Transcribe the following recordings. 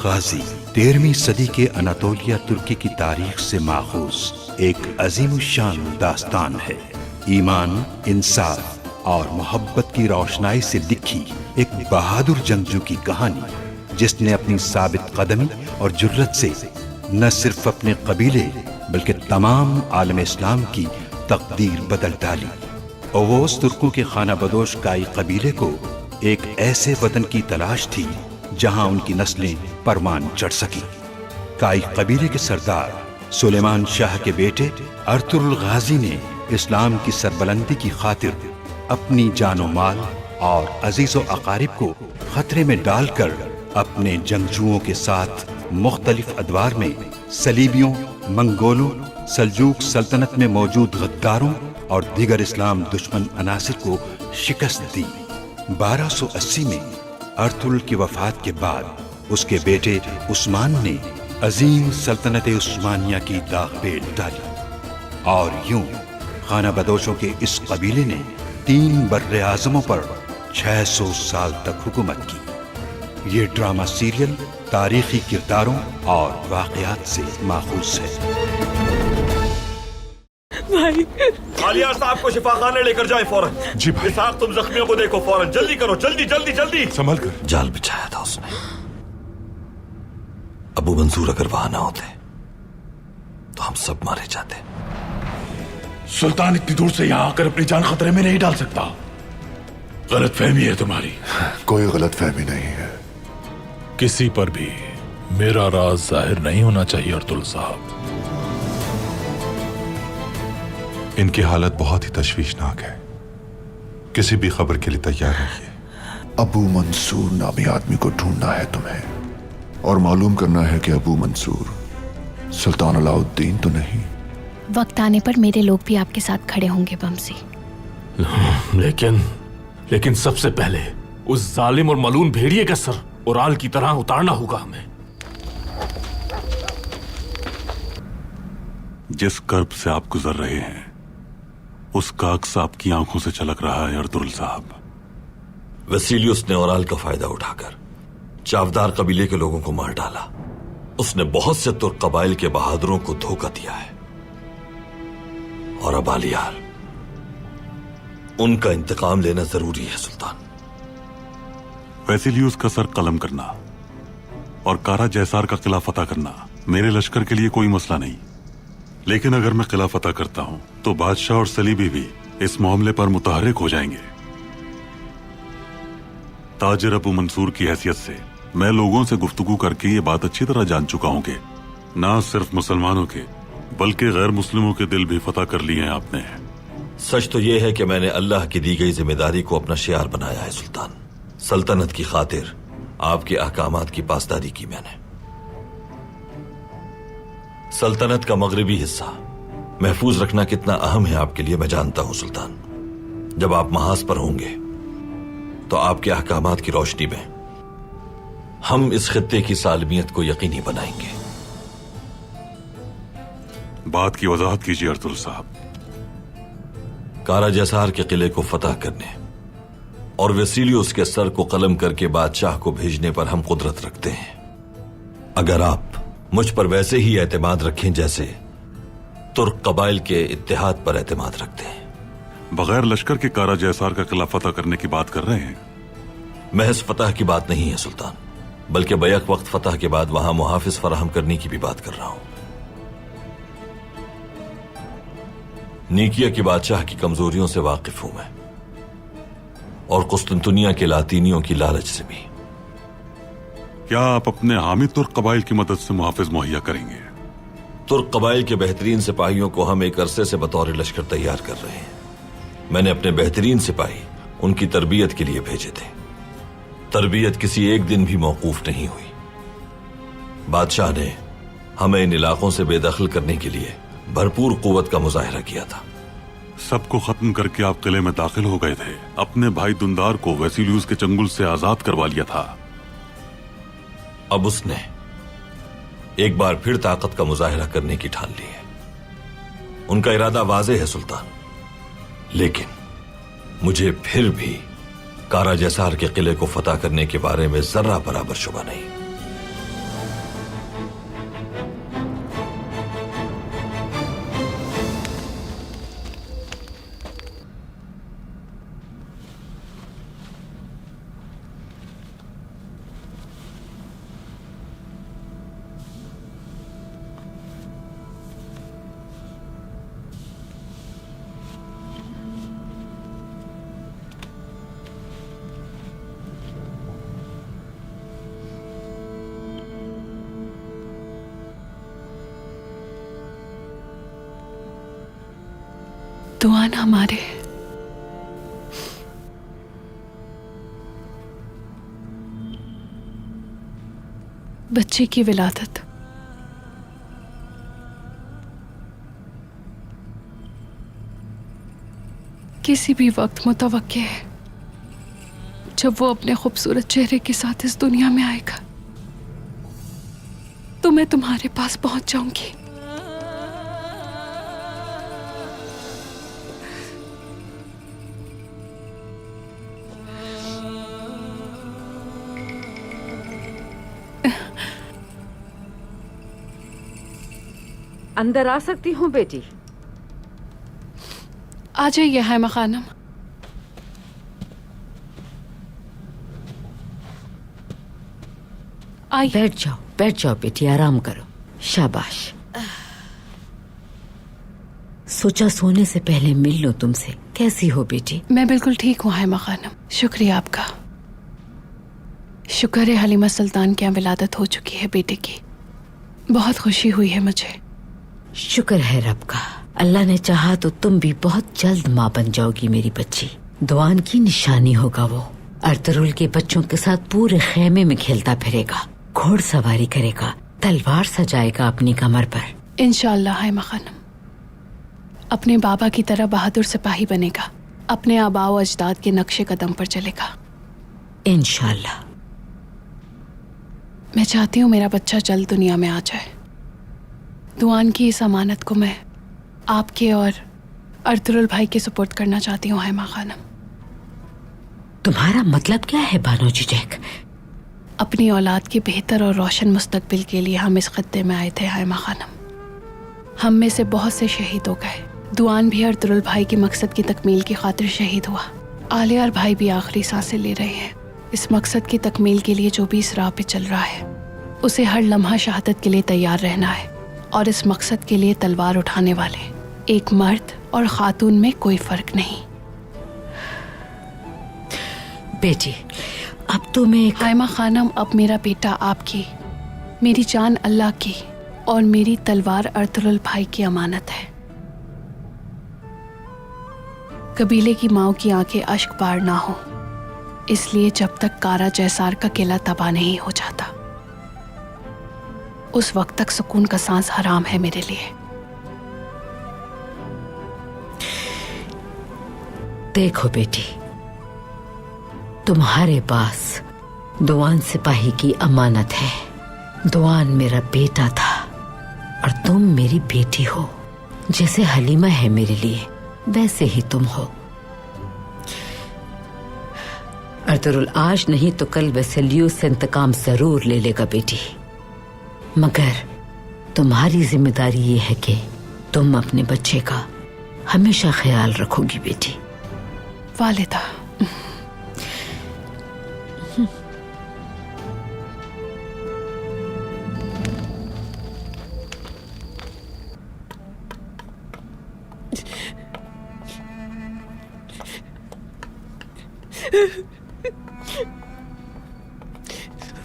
غازی 13ویں صدی کے اناطولیہ ترکی کی تاریخ سے ماخوذ ایک عظیم الشان داستان ہے۔ ایمان، انصاف اور محبت کی روشنائی سے لکھی ایک بہادر جنگجو کی کہانی، جس نے اپنی ثابت قدمی اور جرت سے نہ صرف اپنے قبیلے بلکہ تمام عالم اسلام کی تقدیر بدل ڈالی۔ اووس ترکوں کے خانہ بدوش کائی قبیلے کو ایک ایسے وطن کی تلاش تھی جہاں ان کی نسلیں پرمان چڑھ سکیں۔ کائی قبیلے کے سردار سلیمان شاہ کے بیٹے ارطغرل غازی نے اسلام کی سربلندی کی خاطر اپنی جان و مال اور عزیز و اقارب کو خطرے میں ڈال کر اپنے جنگجوؤں کے ساتھ مختلف ادوار میں صلیبیوں، منگولوں، سلجوق سلطنت میں موجود غداروں اور دیگر اسلام دشمن عناصر کو شکست دی۔ 1280 میں ارطغرل کی وفات کے بعد اس کے بیٹے عثمان نے عظیم سلطنت عثمانیہ کی داغ پیٹ ڈالی، اور یوں خانہ بدوشوں کے اس قبیلے نے 3 بر اعظموں پر 600 سال تک حکومت کی۔ یہ ڈرامہ سیریل تاریخی کرداروں اور واقعات سے ماخوذ ہے۔ بھائی عالیہ صاحب کو شفا خانے لے کر جائیں فوراً۔ جی بھائی۔ اسحاق تم زخمیوں کو دیکھو فوراً، جلدی کرو، جلدی جلدی جلدی۔ سنبھل کر۔ جال بچھایا تھا اس نے۔ ابو منصور اگر وہاں نہ ہوتے تو ہم سب مارے جاتے۔ سلطان اتنی دور سے یہاں آ کر اپنی جان خطرے میں نہیں ڈال سکتا۔ غلط فہمی ہے تمہاری۔ کوئی غلط فہمی نہیں ہے۔ کسی پر بھی میرا راز ظاہر نہیں ہونا چاہیے ارطغرل صاحب۔ ان کی حالت بہت ہی تشویشناک ہے، کسی بھی خبر کے لیے تیار رہیے۔ ابو منصور نامی آدمی کو ڈھونڈنا ہے تمہیں، اور معلوم کرنا ہے کہ ابو منصور سلطان علاء الدین تو نہیں۔ وقت آنے پر میرے لوگ بھی آپ کے ساتھ کھڑے ہوں گے بمسی۔ لیکن سب سے پہلے اس ظالم اور ملعون بھیڑیے کا سر اورال کی طرح اتارنا ہوگا ہمیں۔ جس کرب سے آپ گزر رہے ہیں اس کا عکس آپ کی آنکھوں سے چھلک رہا ہے ارطغرل صاحب۔ وسیلیوس نے اورال کا فائدہ اٹھا کر چاودار قبیلے کے لوگوں کو مار ڈالا۔ اس نے بہت سے ترک قبائل کے بہادروں کو دھوکہ دیا ہے، اور اب آلیار ان کا انتقام لینا ضروری ہے سلطان۔ ویسیلیوس کا سر قلم کرنا اور کارا جیسار کا قلعہ فتح کرنا میرے لشکر کے لیے کوئی مسئلہ نہیں، لیکن اگر میں قلعہ فتح کرتا ہوں تو بادشاہ اور صلیبی بھی اس معاملے پر متحرک ہو جائیں گے۔ تاجر ابو منصور کی حیثیت سے میں لوگوں سے گفتگو کر کے یہ بات اچھی طرح جان چکا ہوں کہ نہ صرف مسلمانوں کے بلکہ غیر مسلموں کے دل بھی فتح کر لیے ہیں آپ نے۔ سچ تو یہ ہے کہ میں نے اللہ کی دی گئی ذمہ داری کو اپنا شعار بنایا ہے سلطان۔ سلطنت کی خاطر آپ کے احکامات کی پاسداری کی میں نے۔ سلطنت کا مغربی حصہ محفوظ رکھنا کتنا اہم ہے آپ کے لیے میں جانتا ہوں سلطان۔ جب آپ محاذ پر ہوں گے تو آپ کے احکامات کی روشنی میں ہم اس خطے کی سالمیت کو یقینی بنائیں گے۔ بات کی وضاحت کیجیے ارطغرل صاحب۔ کارا جیسار کے قلعے کو فتح کرنے اور وسیلیوس کے سر کو قلم کر کے بادشاہ کو بھیجنے پر ہم قدرت رکھتے ہیں۔ اگر آپ مجھ پر ویسے ہی اعتماد رکھیں جیسے ترک قبائل کے اتحاد پر اعتماد رکھتے ہیں۔ بغیر لشکر کے کارا جیسار کا قلعہ فتح کرنے کی بات کر رہے ہیں؟ محض فتح کی بات نہیں ہے سلطان، بلکہ بیک وقت فتح کے بعد وہاں محافظ فراہم کرنے کی بھی بات کر رہا ہوں۔ نیکیا کی بادشاہ کی کمزوریوں سے واقف ہوں میں، اور قسطنطنیہ کے لاطینیوں کی لالچ سے بھی۔ کیا آپ اپنے حامی ترک قبائل کی مدد سے محافظ مہیا کریں گے؟ ترک قبائل کے بہترین سپاہیوں کو ہم ایک عرصے سے بطور لشکر تیار کر رہے ہیں۔ میں نے اپنے بہترین سپاہی ان کی تربیت کے لیے بھیجے تھے۔ تربیت کسی ایک دن بھی موقوف نہیں ہوئی۔ بادشاہ نے ہمیں ان علاقوں سے بے دخل کرنے کے لیے بھرپور قوت کا مظاہرہ کیا تھا۔ سب کو ختم کر کے آپ قلعے میں داخل ہو گئے تھے، اپنے بھائی دندار کو ویسیلیوس کے چنگل سے آزاد کروا لیا تھا۔ اب اس نے ایک بار پھر طاقت کا مظاہرہ کرنے کی ٹھان لی ہے۔ ان کا ارادہ واضح ہے سلطان، لیکن مجھے پھر بھی کارا جیسار کے قلعے کو فتح کرنے کے بارے میں ذرہ برابر شبہ نہیں۔ दुआन हमारे बच्चे की विलादत किसी भी वक्त मुतवक्के है जब वो अपने खूबसूरत चेहरे के साथ इस दुनिया में आएगा तो मैं तुम्हारे पास पहुंच जाऊंगी। अंदर आ सकती हूँ बेटी? आ जाइए हैमा खानम। आइए। बैठ जाओ बेटी, आराम करो। शाबाश। सोचा सोने से पहले मिल लो तुमसे। कैसी हो बेटी? मैं बिल्कुल ठीक हूँ हैमा खानम, शुक्रिया आपका। शुक्र है हलीमा सुल्तान की यहाँ विलादत हो चुकी है बेटे की। बहुत खुशी हुई है मुझे। शुक्र है रब का। अल्लाह ने चाहा तो तुम भी बहुत जल्द माँ बन जाओगी मेरी बच्ची। दुआन की निशानी होगा वो। अर्तुरुल के बच्चों के साथ पूरे खेमे में खेलता फिरेगा, घोड़सवारी करेगा, तलवार सजाएगा अपनी कमर पर। इंशाअल्लाह हैमा खानम। अपने बाबा की तरह बहादुर सिपाही बनेगा, अपने आबाओ अजदाद के नक्शे कदम पर चलेगा इंशाअल्लाह। मैं चाहती हूँ मेरा बच्चा जल्द दुनिया में आ जाए। दुआन की इस अमानत को मैं आपके और अर्तुरुल भाई के सुपुर्द करना चाहती हूँ हैमा खानम। तुम्हारा मतलब क्या है बानो जिजैक? अपनी औलाद के बेहतर और रोशन मुस्तकबिल के लिए हम इस खत्ते में आए थे हैमा खानम। हम में से बहुत से शहीद हो गए। दुआन भी अर्तुरुल भाई के मकसद की तकमील की खातिर शहीद हुआ। आलियार भाई भी आखिरी सांसें ले रहे हैं। इस मकसद की तकमील के लिए जो भी इस राह पे चल रहा है उसे हर लम्हा शहादत के लिए तैयार रहना है। और इस मकसद के लिए तलवार उठाने वाले एक मर्द और खातून में कोई फर्क नहीं। बेटी अब तो मैं हैमा खानम, अब मेरा बेटा आपकी, मेरी जान अल्लाह की और मेरी तलवार अर्तुरुल भाई की अमानत है। कबीले की माओ की आंखें अश्क बार ना हो, इसलिए जब तक कारा जैसार का किला तबाह नहीं हो जाता उस वक्त तक सुकून का सांस हराम है मेरे लिए। देखो बेटी, तुम्हारे पास दुआन सिपाही की अमानत है। दुआन मेरा बेटा था और तुम मेरी बेटी हो। जैसे हलीमा है मेरे लिए वैसे ही तुम हो। अर्तुरुल आज नहीं तो कल वेसेलियोस से इंतकाम जरूर ले लेगा बेटी, मगर तुम्हारी जिम्मेदारी ये है कि तुम अपने बच्चे का हमेशा ख्याल रखोगी बेटी। वालिदा,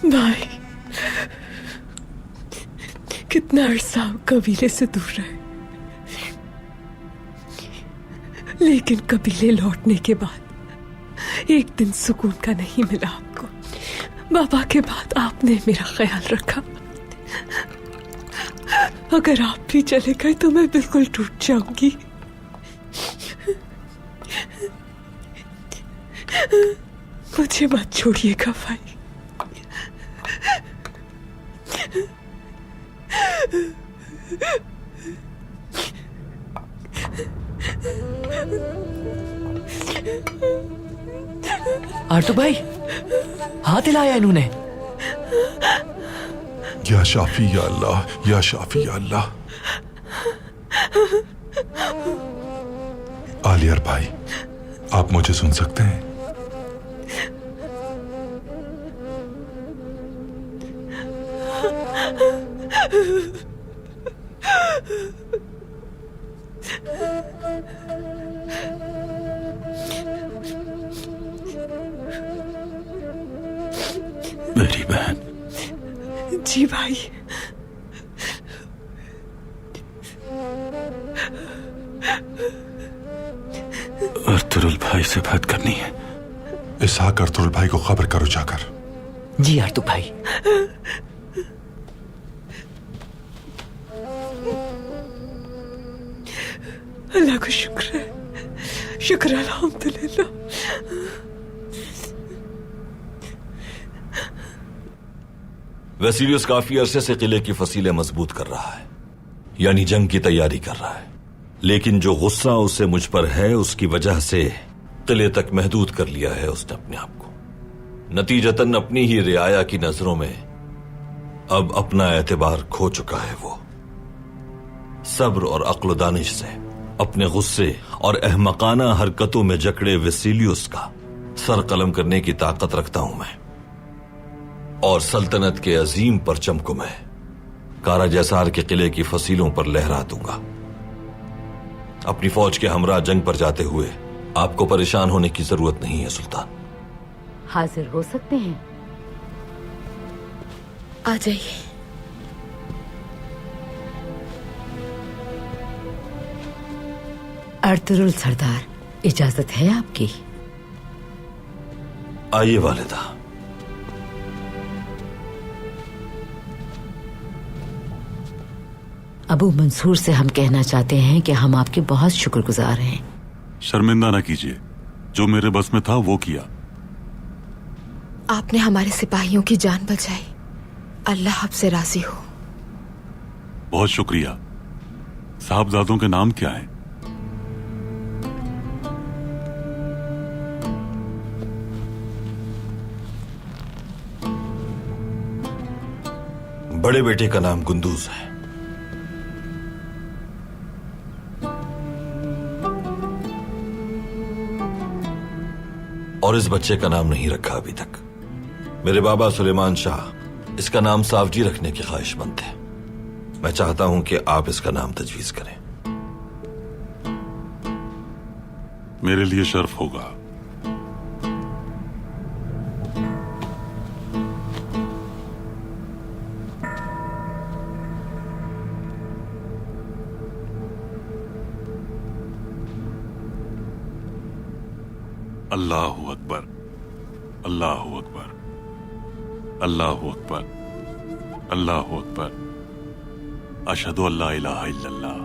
भाई कितना अरसा कबीले से दूर रहे, लेकिन कबीले लौटने के बाद एक दिन सुकून का नहीं मिला आपको। बाबा के बाद आपने मेरा ख्याल रखा। अगर आप भी चले गए तो मैं बिल्कुल टूट जाऊंगी। मुझे मत छोड़िएगा भाई। आर्टू भाई, हाथ हिलाया इन्होंने। या शाफी या अल्लाह, या शाफी या अल्लाह। आलियार भाई, आप मुझे सुन सकते हैं? मेरी बहन। जी भाई। अर्तुरुल भाई से बात करनी है। इसहाक अर्तुरुल भाई को खबर करो जाकर। जी आर्तु भाई। अल्लाह का शुक्र है, शुक्र अल्हम्दुलिल्लाह। वेसिलियस काफी अरसे से किले की फसीलें मजबूत कर रहा है, यानी जंग की तैयारी कर रहा है। लेकिन जो गुस्सा उसे मुझ पर है, उसकी वजह से किले तक महदूद कर लिया है उसने अपने आप को। नतीजतन अपनी ही रियाया की नजरों में अब अपना एतबार खो चुका है। वो सब्र और अक्ल दानिश से अपने गुस्से और अहमकाना हरकतों में जकड़े वेसिलियस का सर कलम करने की ताकत रखता हूं मैं, और सल्तनत के अजीम परचम को मैं कारा जैसार के किले की फसीलों पर लहरा दूंगा। अपनी फौज के हमरा जंग पर जाते हुए आपको परेशान होने की जरूरत नहीं है सुल्तान। हाजिर हो सकते हैं। आ जाइए। अर्तुरुल सरदार, इजाजत है आपकी? आइए वालिदा। अबू मंसूर से हम कहना चाहते हैं कि हम आपके बहुत शुक्रगुजार हैं। शर्मिंदा ना कीजिए, जो मेरे बस में था वो किया। आपने हमारे सिपाहियों की जान बचाई, अल्लाह आपसे राजी हो। बहुत शुक्रिया। साहबजादों के नाम क्या हैं? बड़े बेटे का नाम गुंदूज है, और इस बच्चे का नाम नहीं रखा अभी तक। मेरे बाबा सुलेमान शाह इसका नाम सावजी रखने के ख्वाहिशमंद थे। मैं चाहता हूं कि आप इसका नाम तजवीज करें। मेरे लिए शर्फ होगा। अल्लाहु अकबर, अल्लाहु अकबर, अल्लाहु अकबर, अल्लाहु अकबर। अशहदु अल्ला इलाहा इल्लल्लाह,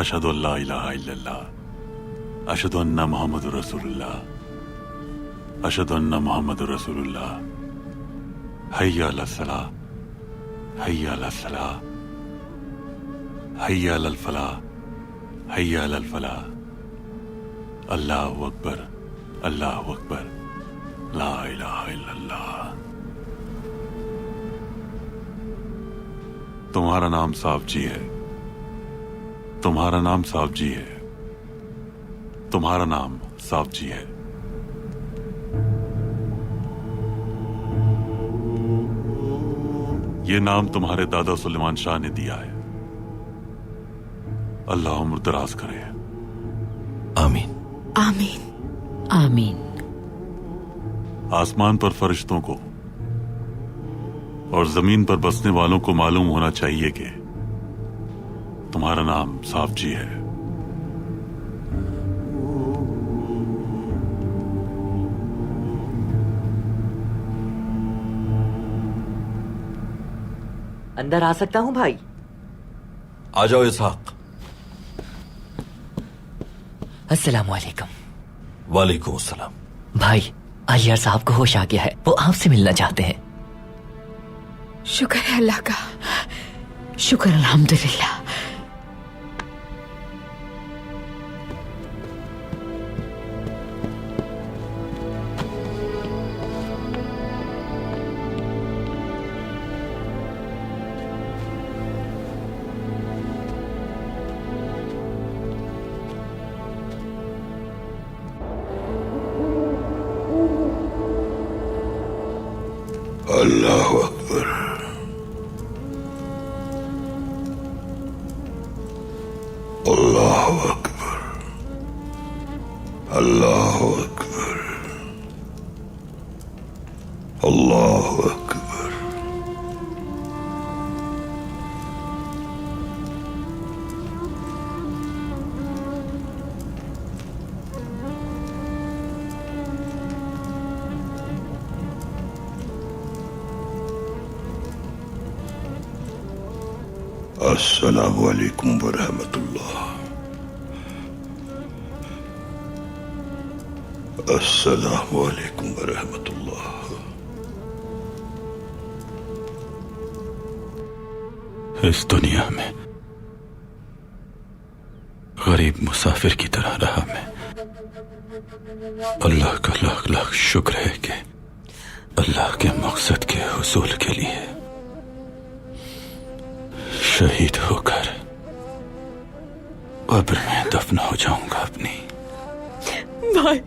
अशहदु अल्ला इलाहा इल्लल्लाह, अशहदु अन्ना मुहम्मदुर रसूलुल्लाह, अशहदु अन्ना मुहम्मदुर रसूलुल्लाह। हय्या अलस सलाह, हय्या अलस सलाह, हय्या अलल फलाह, हय्या अलल फलाह। अल्लाहु अकबर, अल्लाहु अकबर, ला इलाहा इल्लल्लाह। तुम्हारा नाम सावजी है, तुम्हारा नाम सावजी है, तुम्हारा नाम सावजी है। ये नाम तुम्हारे दादा सुलेमान शाह ने दिया है। अल्लाह उम्र दराज करे। आमीन, आमीन, आमीन। आसमान पर फरिश्तों को और जमीन पर बसने वालों को मालूम होना चाहिए कि तुम्हारा नाम सावजी है। अंदर आ सकता हूं भाई? आ जाओ इसहाक। अस्सलाम वालेकुम। वालेकुम अस्सलाम। भाई, आलियार साहब को होश आ गया है, वो आपसे मिलना चाहते हैं। शुक्र है अल्लाह का। शुक्र अल्हम्दुलिल्लाह। अल्लाह अकबर, अल्लाह अकबर, अल्लाह अकबर, अल्लाह अकबर। السلام علیکم ورحمۃ اللہ. السلام علیکم ورحمۃ اللہ. اس دنیا میں غریب مسافر کی طرح رہا میں. اللہ کا لاکھ لاکھ شکر ہے کہ اللہ کے مقصد کے حصول کے لیے شہید ہو کر قبر میں دفن ہو جاؤں گا اپنی. بھائی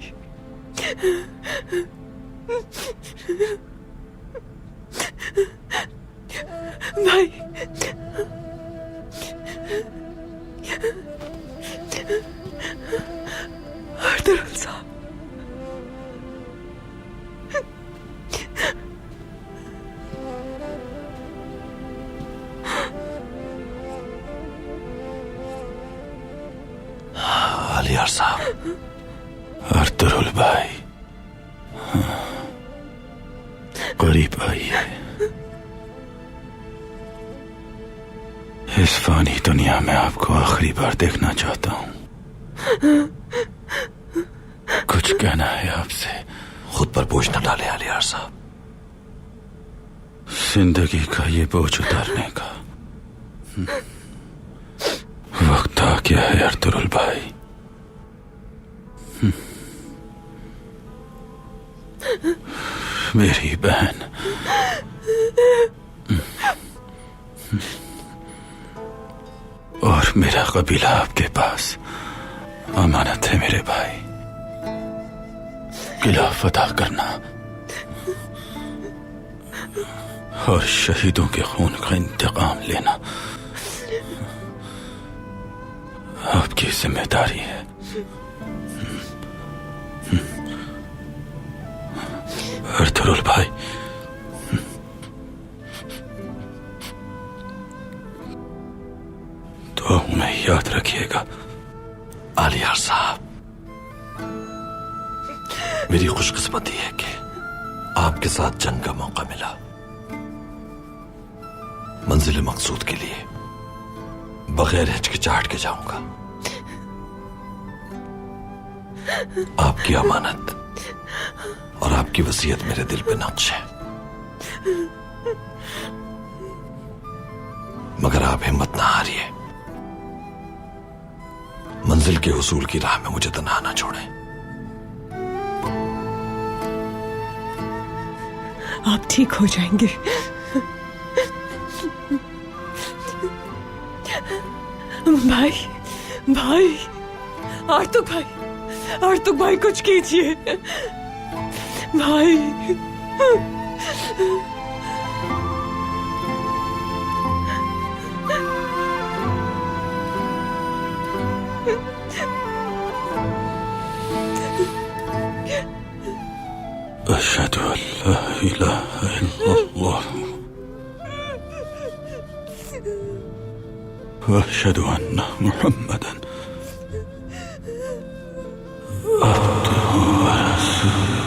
بھائی ارطغرل صاحب علیار صاحب. ارطغرل بھائی قریب آئیے. اس فانی دنیا میں آپ کو آخری بار دیکھنا چاہتا ہوں. کچھ کہنا ہے آپ سے؟ خود پر بوجھ نہ ڈالے علیار صاحب. زندگی کا یہ بوجھ اتارنے کا وقت آ گیا ہے ارطغرل بھائی. میری بہن اور میرا قبیلہ آپ کے پاس امانت ہے میرے بھائی. قلعہ فتح کرنا اور شہیدوں کے خون کا انتقام لینا آپ کی ذمہ داری ہے. ارطغرل بھائی تو میں یاد رکھیے گا. علیار صاحب میری خوش قسمتی ہے کہ آپ کے ساتھ جنگ کا موقع ملا. منزل مقصود کے لیے بغیر ہچکچاہٹ کے جاؤں گا. آپ کی امانت اور آپ کی وصیت میرے دل پہ نقش ہے. مگر آپ ہمت نہ ہاریے. منزل کے حصول کی راہ میں مجھے تنہا نہ چھوڑیں. آپ ٹھیک ہو جائیں گے. بھائی بھائی آرتک بھائی کچھ کیجیے بھائی. أشهد أن لا إله إلا الله وأشهد أن محمدا عبده ورسوله.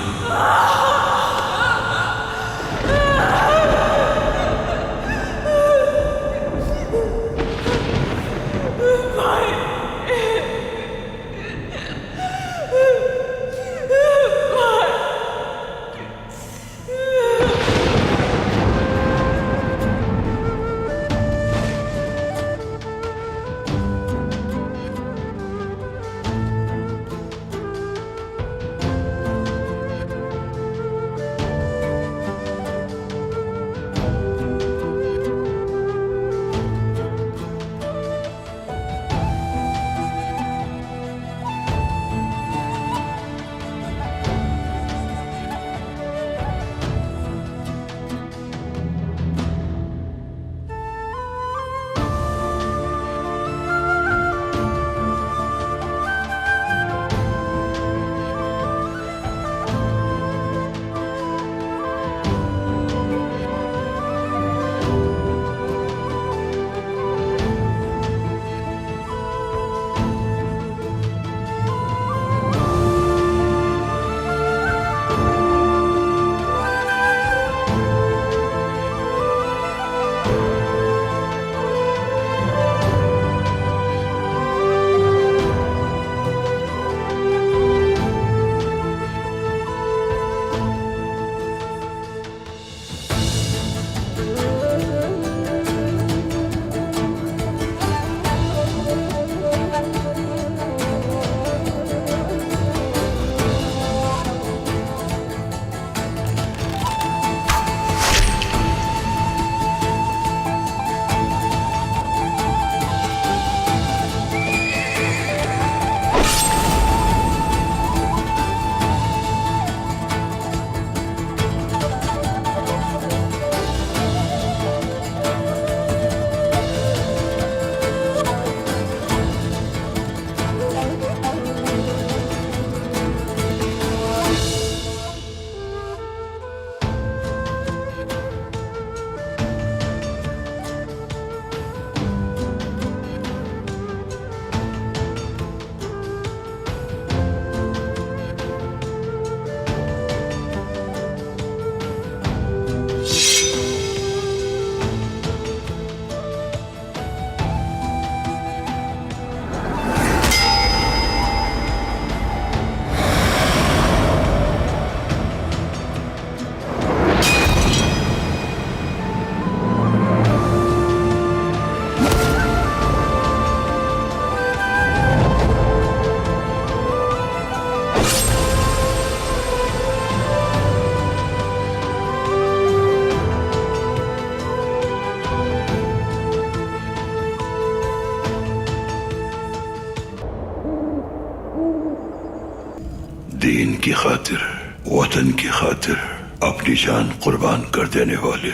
دین کی خاطر، وطن کی خاطر اپنی جان قربان کر دینے والے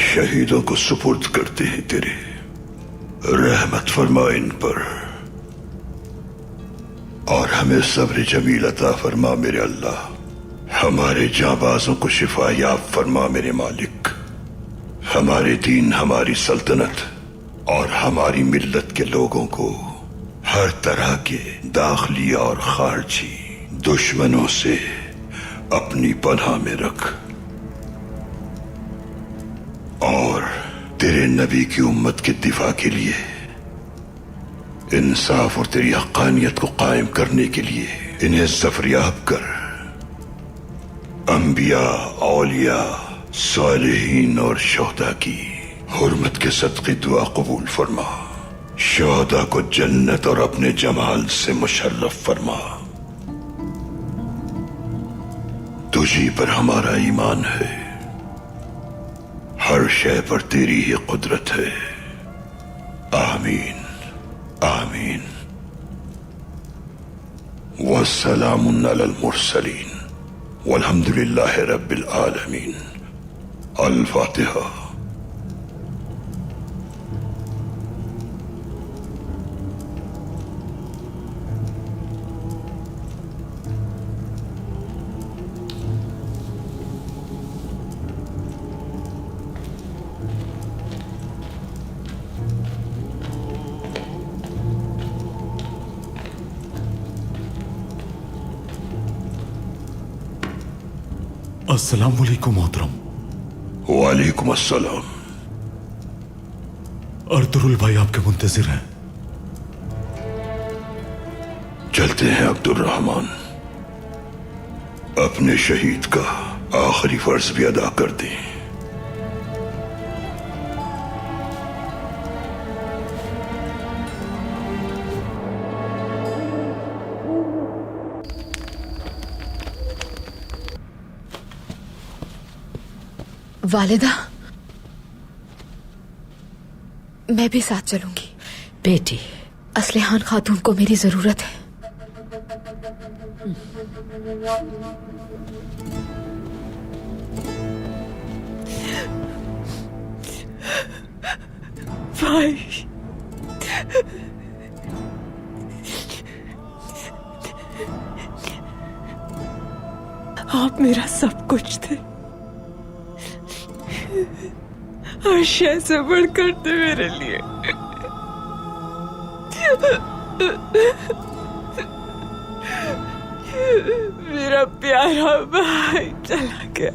شہیدوں کو سپرد کرتے ہیں تیرے، رحمت فرما ان پر اور ہمیں صبر جمیل عطا فرما میرے اللہ، ہمارے جانبازوں کو شفا یاب فرما میرے مالک، ہمارے دین، ہماری سلطنت اور ہماری ملت کے لوگوں کو ہر طرح کے داخلی اور خارجی دشمنوں سے اپنی پناہ میں رکھ، اور تیرے نبی کی امت کے دفاع کے لیے، انصاف اور تیری حقانیت کو قائم کرنے کے لیے انہیں ظفریاب کر، انبیاء، اولیاء، صالحین اور شہداء کی حرمت کے صدقے دعا قبول فرما، شہداء کو جنت اور اپنے جمال سے مشرف فرما، تجھی پر ہمارا ایمان ہے، ہر شے پر تیری ہی قدرت ہے، آمین آمین۔ والسلام علی المرسلین والحمد للہ رب العالمین۔ الفاتحہ۔ السلام علیکم محترم۔ وعلیکم السلام۔ ارطغرل بھائی آپ کے منتظر ہیں۔ چلتے ہیں عبد الرحمن، اپنے شہید کا آخری فرض بھی ادا کر دیں۔ والدہ، میں بھی ساتھ چلوں گی۔ بیٹی، اسلحان خاتون کو میری ضرورت ہے۔ بھائی، آپ میرا سب کچھ تھے، ہر شے سے بڑھ کر تھے میرے لیے۔ میرا پیارا بھائی چلا گیا۔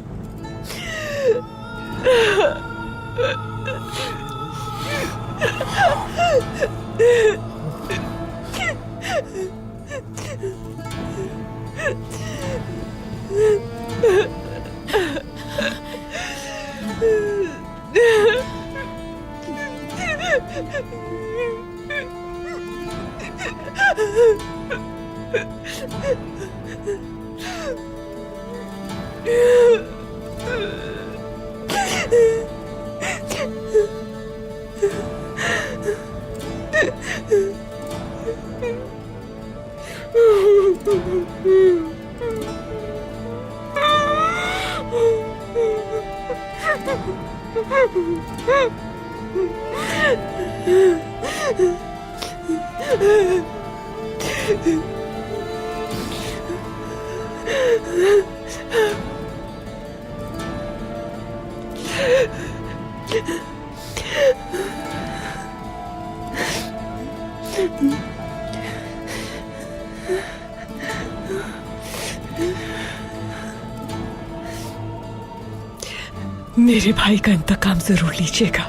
میرے بھائی کا انتقام ضرور لیجیے گا۔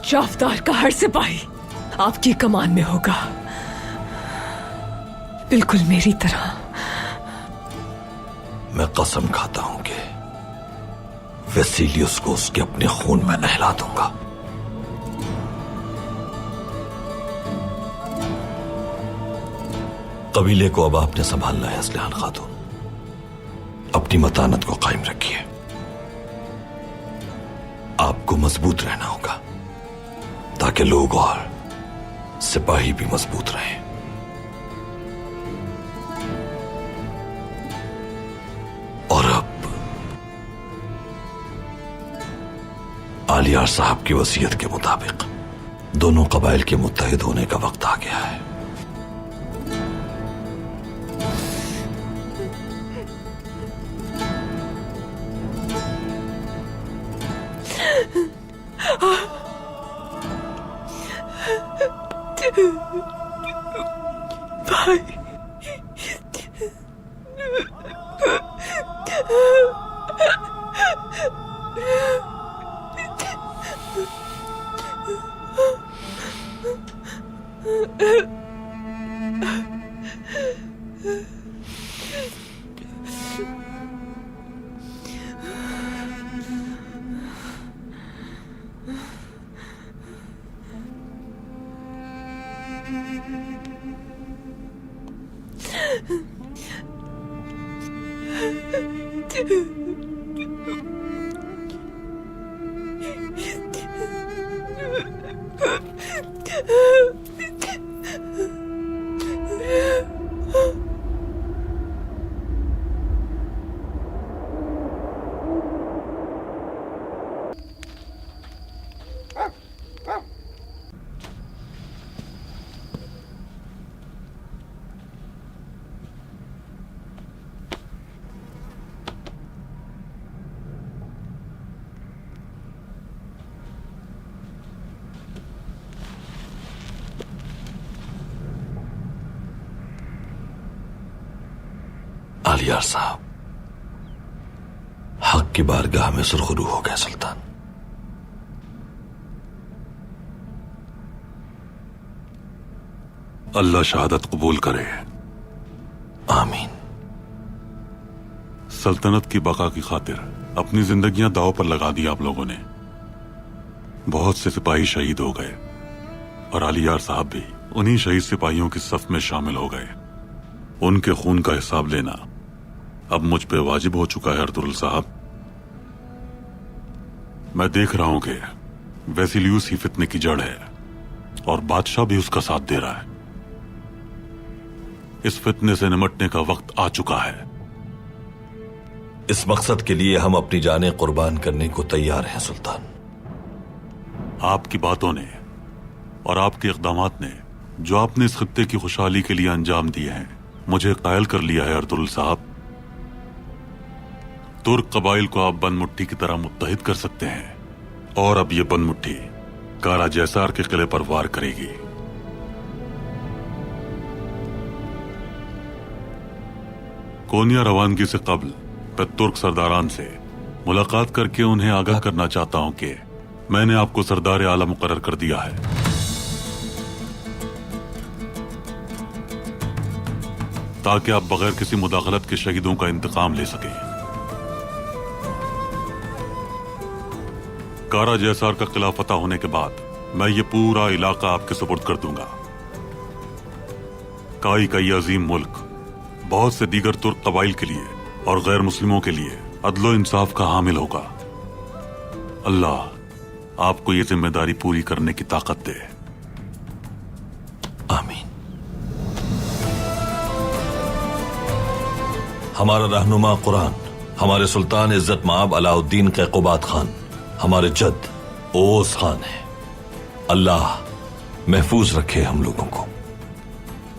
جعفر کا ہر سپاہی آپ کی کمان میں ہوگا، بالکل میری طرح۔ میں قسم کھاتا ہوں کہ ویسیلیوس کو اس کے اپنے خون میں نہلا دوں گا۔ قبیلے کو اب آپ نے سنبھالنا ہے اسلحان خاتون، اپنی متانت کو قائم رکھیے، آپ کو مضبوط رہنا ہوگا تاکہ لوگ اور سپاہی بھی مضبوط رہیں۔ आलियार साहब की वसीयत के मुताबिक दोनों कबाइल के मुत्तहिद होने का वक्त आ गया है। भाई आलियार साहब, हक की बारगाह में सुरखरू हो गए सुल्तान। अल्लाह शहादत कबूल करे। आमीन। सल्तनत की बका की खातिर अपनी जिंदगियां दांव पर लगा दी आप लोगों ने। बहुत से सिपाही शहीद हो गए और आलियार साहब भी उन्हीं शहीद सिपाहियों की सफ में शामिल हो गए। उनके खून का हिसाब लेना अब मुझ पे वाजिब हो चुका है अर्तुगरुल साहब। मैं देख रहा हूं कि वेसिलियुस ही फितने की जड़ है और बादशाह भी उसका साथ दे रहा है। इस फितने से निमटने का वक्त आ चुका है। इस मकसद के लिए हम अपनी जानें कुर्बान करने को तैयार हैं सुल्तान। आपकी बातों ने और आपके इक़दामात ने जो आपने इस खित्ते की खुशहाली के लिए अंजाम दिए हैं, मुझे कायल कर लिया है अर्तुगरुल साहब। तुर्क कबाइल को आप बंद मुट्ठी की तरह मुत्तहिद कर सकते हैं और अब ये बंद मुट्ठी कारा जैसार के किले पर वार करेगी। कोनिया रवानगी से कबल मैं तुर्क सरदारान से मुलाकात करके उन्हें आगाह करना चाहता हूं कि मैंने आपको सरदार आला मुकर्रर कर दिया है। ताकि आप बगैर किसी मुदाखलत के शहीदों का इंतकाम ले सकें। कारा जैसार का किला फतह होने के बाद मैं ये पूरा इलाका आपके सुपुर्द कर दूंगा। काई का ये अजीम मुल्क बहुत से दीगर तुर्क कबाइल के लिए और गैर मुस्लिमों के लिए अदलो इंसाफ का हामिल होगा। अल्लाह आपको ये जिम्मेदारी पूरी करने की ताकत दे। आमीन। हमारा रहनुमा कुरान, हमारे सुल्तान इज्जत माब अलाउद्दीन कैकुबात खान, हमारे जद ओस खान है। अल्लाह महफूज रखे हम लोगों को।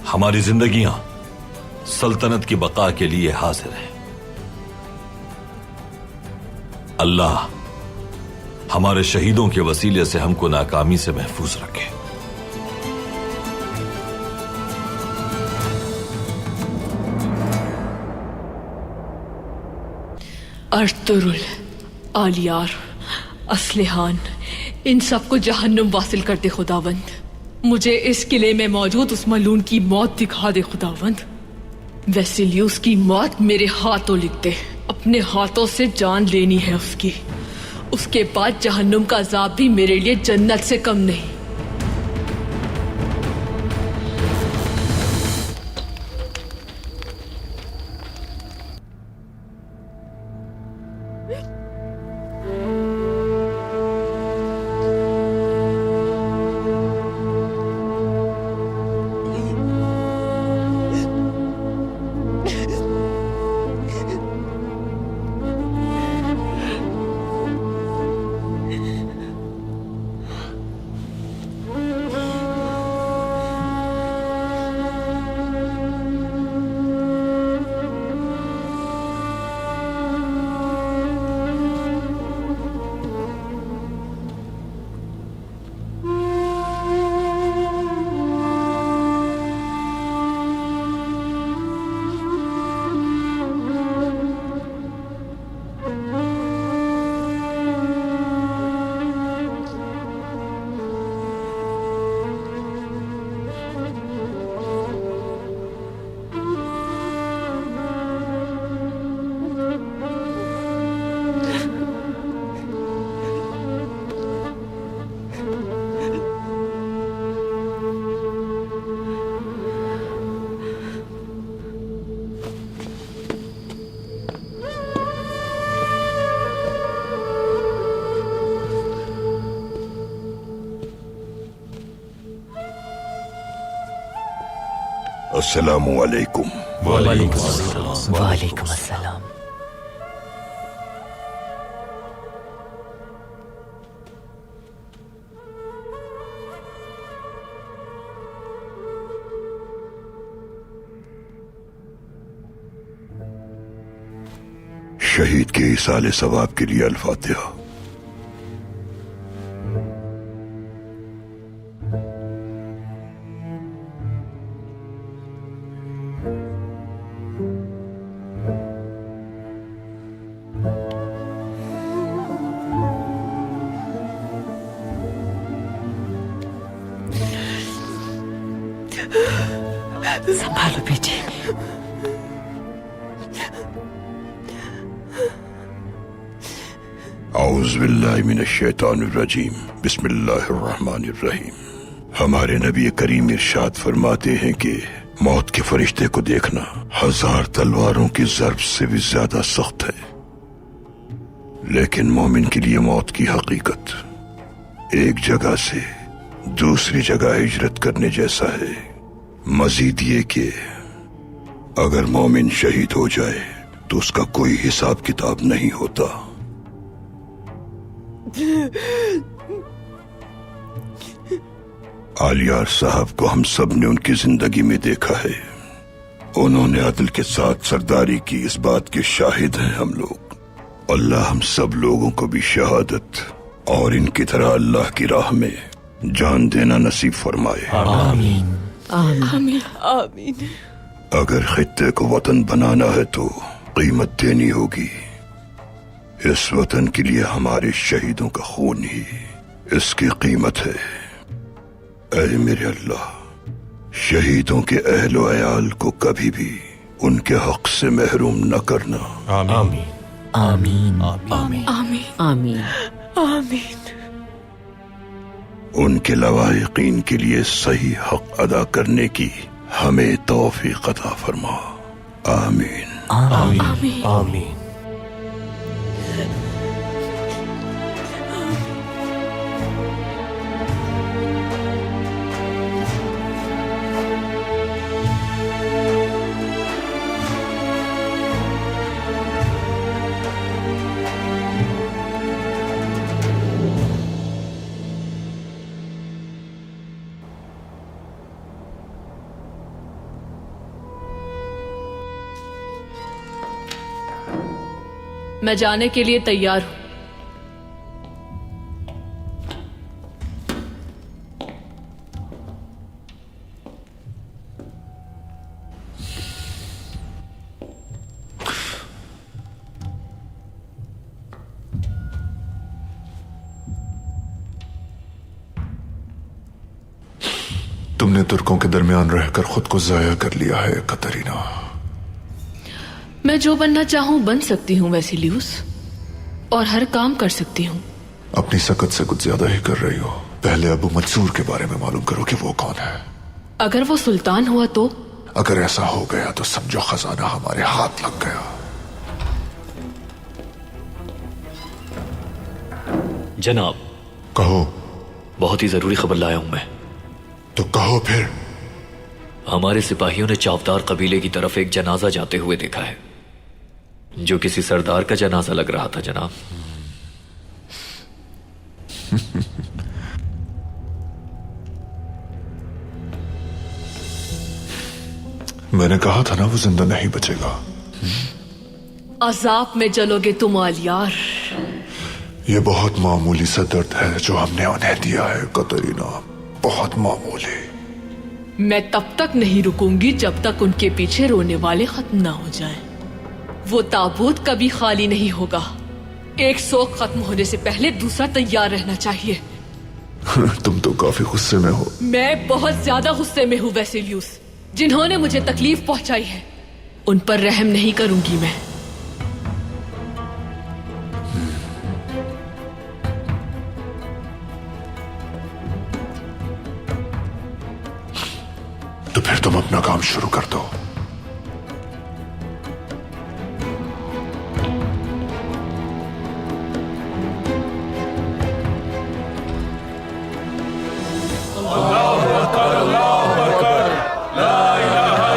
हमारी जिंदगियां सल्तनत की बका के लिए हाजिर हैं। अल्लाह हमारे शहीदों के वसीले से हमको नाकामी से महफूज रखे। अर्तुगरुल, आलियार, असलहान, इन सबको जहन्नुम वासिल कर दे खुदावंद। मुझे इस किले में मौजूद उस मलून की मौत दिखा दे खुदावंद। वेसिलियुस की मौत मेरे हाथों लिख दे। अपने हाथों से जान लेनी है उसकी। उसके बाद जहन्नुम का अजाब भी मेरे लिए जन्नत से कम नहीं। अस्सलाम वालेकुम। वालेकुम अस्सलाम। शहीद के इसाले सवाब के लिए अल-फातिहा। संभालो बेटे। औज़ुबिल्लाहि मिनश्शैतानिर्रजीम, बिस्मिल्लाहिर्रहमानिर्रहीम। हमारे नबी करीम इरशाद फरमाते हैं कि मौत के फरिश्ते को देखना 1000 तलवारों की ज़र्ब से भी ज्यादा सख्त है, लेकिन मोमिन के लिए मौत की हकीकत एक जगह से दूसरी जगह हिजरत करने जैसा है। मजीद ये कि अगर मोमिन शहीद हो जाए तो उसका कोई हिसाब किताब नहीं होता। आलियार साहब को हम सब ने उनकी जिंदगी में देखा है। उन्होंने अदल के साथ सरदारी की, इस बात के शाहिद हैं हम लोग। अल्लाह हम सब लोगों को भी शहादत और इनकी तरह अल्लाह की राह में जान देना नसीब फरमाए। आमीन आमीन आमीन। अगर खित्ते को वतन बनाना है तो कीमत देनी होगी। इस वतन के लिए हमारे शहीदों का खून ही इसकी कीमत है। ऐ मेरे अल्लाह, शहीदों के अहलो अयाल को कभी भी उनके हक से महरूम न करना। आमीन आमीन आमीन आमीन आमीन। उनके लवाहिकीन के लिए सही हक अदा करने की हमें तौफीक अता फरमा। आमीन आमीन आमीन। मैं जाने के लिए तैयार हूं। तुमने तुर्कों के दरमियान रहकर खुद को जाया कर लिया है कतरीना। मैं जो बनना चाहूं बन सकती हूं वैसिलियुस, और हर काम कर सकती हूं। अपनी सकत से कुछ ज्यादा ही कर रही हो। पहले अबू मंसूर के बारे में मालूम करो कि वो कौन है। अगर वो सुल्तान हुआ तो? अगर ऐसा हो गया तो समझो खजाना हमारे हाथ लग गया। जनाब, कहो। बहुत ही जरूरी खबर लाया हूं मैं। तो कहो फिर। हमारे सिपाहियों ने चौबदार कबीले की तरफ एक जनाजा जाते हुए देखा है, जो किसी सरदार का जनाजा लग रहा था जनाब। मैंने कहा था ना वो जिंदा नहीं बचेगा। अजाब में जलोगे तुम आलियार। ये बहुत मामूली सा दर्द है जो हमने उन्हें दिया है कतरीना, बहुत मामूली। मैं तब तक नहीं रुकूंगी जब तक उनके पीछे रोने वाले खत्म ना हो जाएं। वो ताबूत कभी खाली नहीं होगा। एक शोक खत्म होने से पहले दूसरा तैयार रहना चाहिए। तुम तो काफी गुस्से में हो। मैं बहुत ज्यादा गुस्से में हूँ वैसिलियुस। जिन्होंने मुझे तकलीफ पहुंचाई है उन पर रहम नहीं करूंगी मैं। तो फिर तुम अपना काम शुरू कर दो। अल्लाहु अकबर, अल्लाहु अकबर, ला इलाहा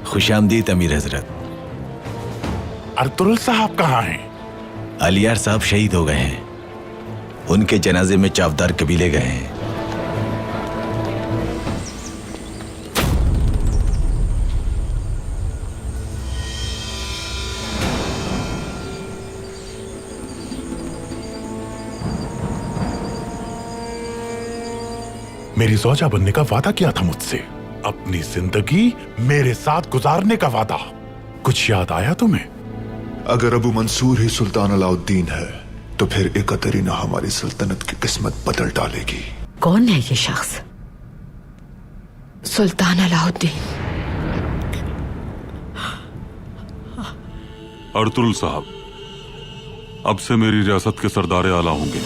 खुश आमदीद अमीर हजरत। अर्तुरुल साहब कहाँ हैं? अलियार साहब शहीद हो गए हैं। उनके जनाजे में चावदार कबीले गए हैं। मेरी ज़ौजा बनने का वादा किया था मुझसे, अपनी जिंदगी मेरे साथ गुजारने का वादा। कुछ याद आया तुम्हें? अगर अबू मंसूर ही सुल्तान अलाउद्दीन है तो फिर एकतरीना हमारी सल्तनत की किस्मत बदल डालेगी। कौन है ये शख्स? सुल्तान अलाउद्दीन। अर्तुल साहब अब से मेरी रियासत के सरदार आला होंगे।